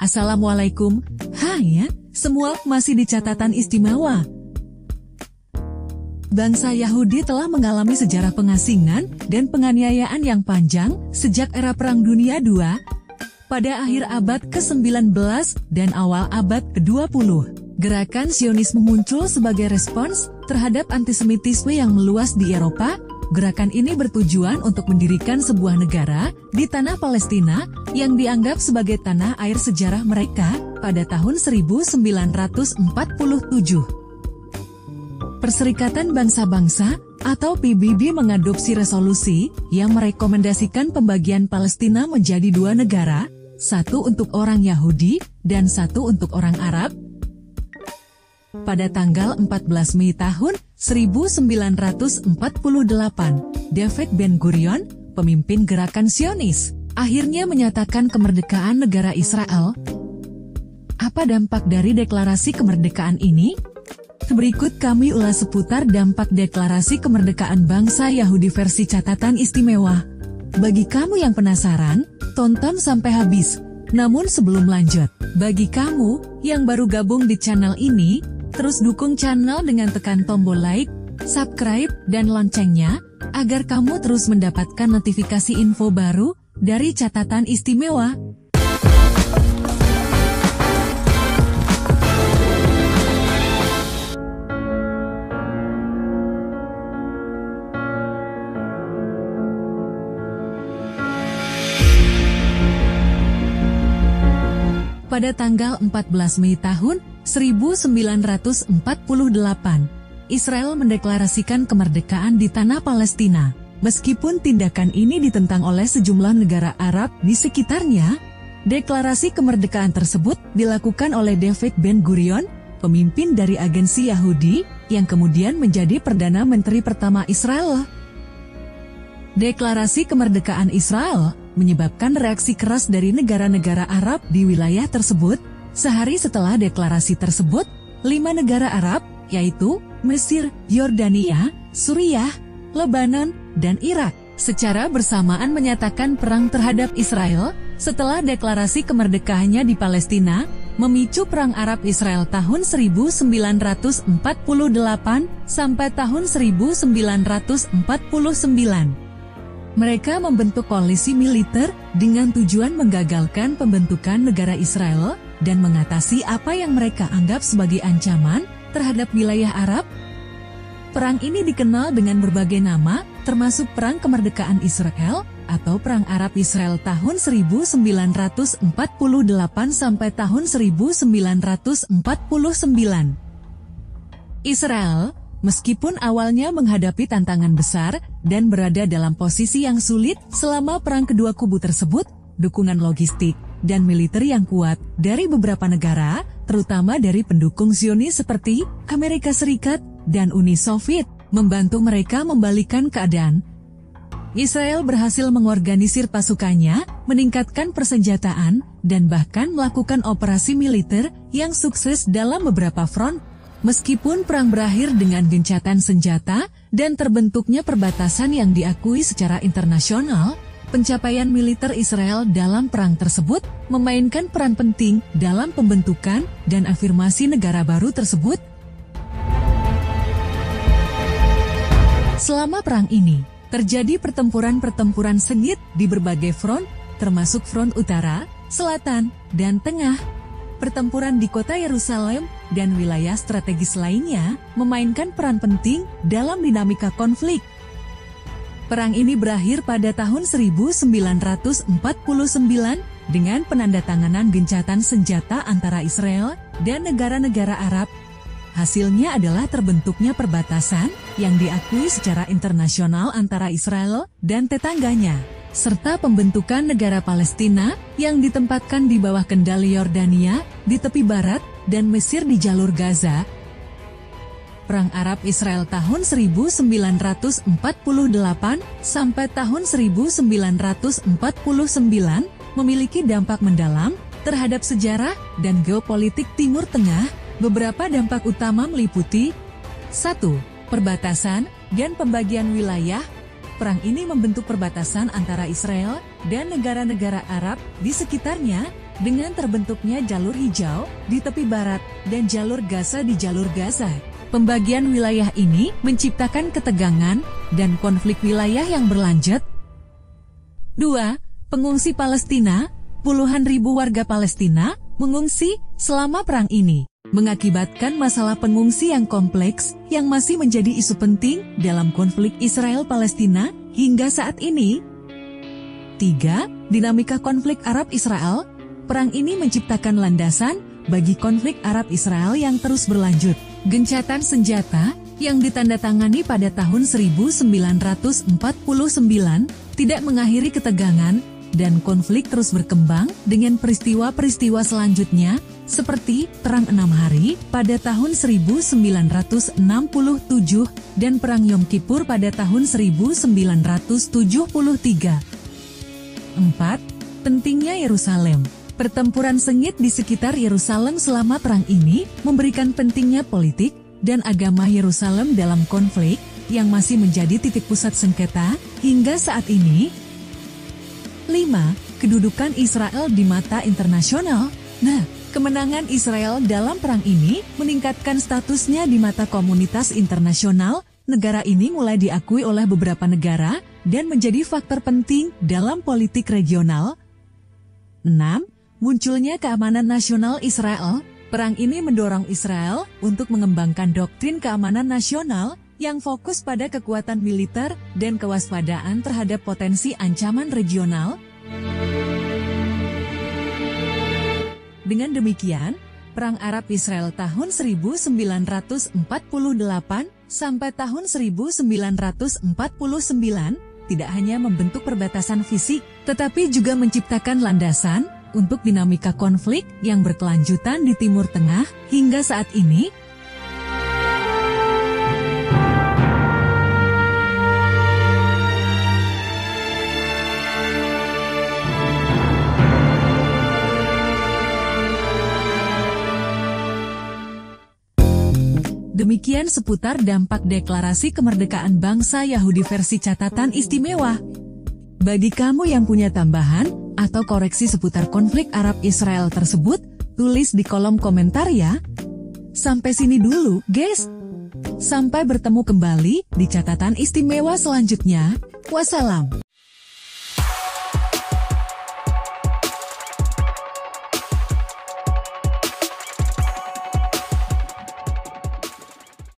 Assalamualaikum. Hai ya, semua masih di catatan istimewa. Bangsa Yahudi telah mengalami sejarah pengasingan dan penganiayaan yang panjang sejak era Perang Dunia II pada akhir abad ke-19 dan awal abad ke-20. Gerakan Zionisme muncul sebagai respons terhadap antisemitisme yang meluas di Eropa. Gerakan ini bertujuan untuk mendirikan sebuah negara di tanah Palestina yang dianggap sebagai tanah air sejarah mereka pada tahun 1947. Perserikatan Bangsa-Bangsa atau PBB mengadopsi resolusi yang merekomendasikan pembagian Palestina menjadi dua negara, satu untuk orang Yahudi dan satu untuk orang Arab. Pada tanggal 14 Mei tahun 1948, David Ben-Gurion, pemimpin gerakan Zionis, akhirnya menyatakan kemerdekaan negara Israel. Apa dampak dari deklarasi kemerdekaan ini? Berikut kami ulas seputar dampak deklarasi kemerdekaan bangsa Yahudi versi catatan istimewa. Bagi kamu yang penasaran, tonton sampai habis. Namun sebelum lanjut, bagi kamu yang baru gabung di channel ini, terus dukung channel dengan tekan tombol like, subscribe, dan loncengnya, agar kamu terus mendapatkan notifikasi info baru dari catatan istimewa. Pada tanggal 14 Mei tahun 1948, Israel mendeklarasikan kemerdekaan di tanah Palestina. Meskipun tindakan ini ditentang oleh sejumlah negara Arab di sekitarnya, deklarasi kemerdekaan tersebut dilakukan oleh David Ben-Gurion, pemimpin dari agensi Yahudi, yang kemudian menjadi Perdana Menteri pertama Israel. Deklarasi kemerdekaan Israel menyebabkan reaksi keras dari negara-negara Arab di wilayah tersebut. Sehari setelah deklarasi tersebut, 5 negara Arab, yaitu Mesir, Yordania, Suriah, Lebanon, dan Irak, secara bersamaan menyatakan perang terhadap Israel. Setelah deklarasi kemerdekaannya di Palestina, memicu Perang Arab-Israel tahun 1948 sampai tahun 1949. Mereka membentuk koalisi militer dengan tujuan menggagalkan pembentukan negara Israel dan mengatasi apa yang mereka anggap sebagai ancaman terhadap wilayah Arab. Perang ini dikenal dengan berbagai nama, termasuk Perang Kemerdekaan Israel atau Perang Arab-Israel tahun 1948 sampai tahun 1949. Israel, meskipun awalnya menghadapi tantangan besar dan berada dalam posisi yang sulit selama perang kedua kubu tersebut, dukungan logistik dan militer yang kuat dari beberapa negara, terutama dari pendukung Zionis seperti Amerika Serikat dan Uni Soviet, membantu mereka membalikan keadaan. Israel berhasil mengorganisir pasukannya, meningkatkan persenjataan, dan bahkan melakukan operasi militer yang sukses dalam beberapa front. Meskipun perang berakhir dengan gencatan senjata dan terbentuknya perbatasan yang diakui secara internasional, pencapaian militer Israel dalam perang tersebut memainkan peran penting dalam pembentukan dan afirmasi negara baru tersebut. Selama perang ini, terjadi pertempuran-pertempuran sengit di berbagai front, termasuk front utara, selatan, dan tengah. Pertempuran di kota Yerusalem dan wilayah strategis lainnya memainkan peran penting dalam dinamika konflik. Perang ini berakhir pada tahun 1949 dengan penandatanganan gencatan senjata antara Israel dan negara-negara Arab. Hasilnya adalah terbentuknya perbatasan yang diakui secara internasional antara Israel dan tetangganya, serta pembentukan negara Palestina yang ditempatkan di bawah kendali Yordania di tepi barat dan Mesir di jalur Gaza. Perang Arab-Israel tahun 1948 sampai tahun 1949 memiliki dampak mendalam terhadap sejarah dan geopolitik Timur Tengah. Beberapa dampak utama meliputi 1. Perbatasan dan pembagian wilayah. Perang ini membentuk perbatasan antara Israel dan negara-negara Arab di sekitarnya, dengan terbentuknya jalur hijau di tepi barat dan jalur Gaza di jalur Gaza. Pembagian wilayah ini menciptakan ketegangan dan konflik wilayah yang berlanjut. 2. Pengungsi Palestina. Puluhan ribu warga Palestina mengungsi selama perang ini, mengakibatkan masalah pengungsi yang kompleks yang masih menjadi isu penting dalam konflik Israel-Palestina hingga saat ini. 3. Dinamika konflik Arab-Israel. Perang ini menciptakan landasan bagi konflik Arab-Israel yang terus berlanjut. Gencatan senjata yang ditandatangani pada tahun 1949 tidak mengakhiri ketegangan dan konflik terus berkembang dengan peristiwa-peristiwa selanjutnya seperti Perang 6 Hari pada tahun 1967 dan Perang Yom Kippur pada tahun 1973. 4. Pentingnya Yerusalem. Pertempuran sengit di sekitar Yerusalem selama perang ini memberikan pentingnya politik dan agama Yerusalem dalam konflik yang masih menjadi titik pusat sengketa hingga saat ini. 5. Kedudukan Israel di mata internasional. Nah, kemenangan Israel dalam perang ini meningkatkan statusnya di mata komunitas internasional. Negara ini mulai diakui oleh beberapa negara dan menjadi faktor penting dalam politik regional. 6. Munculnya keamanan nasional Israel. Perang ini mendorong Israel untuk mengembangkan doktrin keamanan nasional yang fokus pada kekuatan militer dan kewaspadaan terhadap potensi ancaman regional. Dengan demikian, Perang Arab-Israel tahun 1948 sampai tahun 1949 tidak hanya membentuk perbatasan fisik, tetapi juga menciptakan landasan untuk dinamika konflik yang berkelanjutan di Timur Tengah hingga saat ini. Demikian seputar dampak Deklarasi Kemerdekaan Bangsa Yahudi versi catatan istimewa. Bagi kamu yang punya tambahan atau koreksi seputar konflik Arab-Israel tersebut, tulis di kolom komentar ya. Sampai sini dulu, guys. Sampai bertemu kembali di catatan istimewa selanjutnya. Wassalam.